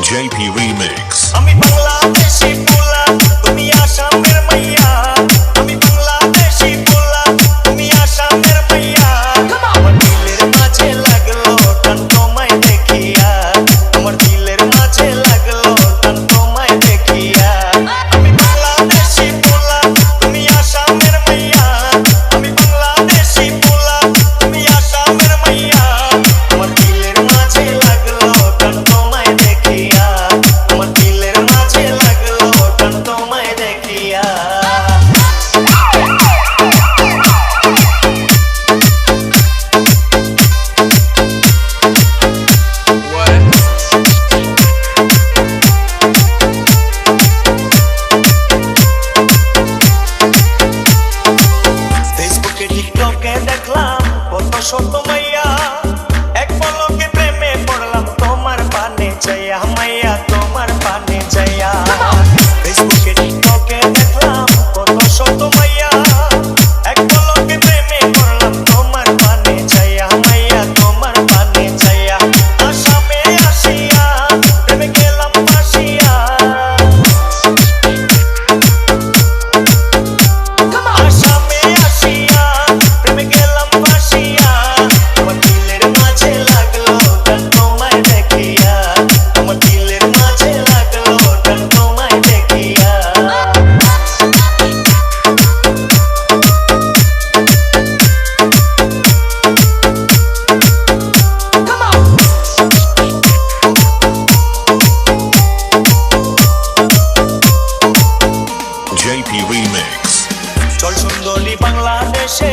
JP Remix. আমি বাংলাদেশি পোলা তুমি আসামের মাইয়া আমি বাংলাদেশি পোলা তুমি আসামের মাইয়া আমার দিলের মাঝে লাগলো টান তোমায় দেখিয়া আমার দিলের মাঝে লাগলো টান তোমায় দেখিয়া আমি বাংলাদেশি পোলা তুমি আসামের মাইয়া আমি বাংলাদেশি পোলা তুমি আসামের মাইয়া আমার দিলের মাঝে লাগলো টান তোমায় দেখিয়া আমার দিলের মাঝে লাগলো টান তোমায় দেখিয়া ফেসবুকে টিকটকে দেখলাম কত শত মাইয়া এক পলকে প্রেমে পড়লাম তোমার পানে চাইয়া মাইয়া তোমার পানে চাইয়া ফেসবুকে টিকটকে দেখলাম কত শত মাইয়া এক পলকে প্রেমে পড়লাম তোমার পানে চাইয়া মাইয়া তোমার পানে চাইয়া আসামে আসিয়া প্রেমে গেলাম ফাঁসিয়া আসামে আসিয়া প্রেমে গেলাম ফাঁসিয়া আমার দিলের মাঝে লাগলো টান তোমায় দেখিয়া আমার দিলের মাঝে লাগলো টান তোমায় দেখিয়া JP Remix. চল সুন্দরী বাংলাদেশে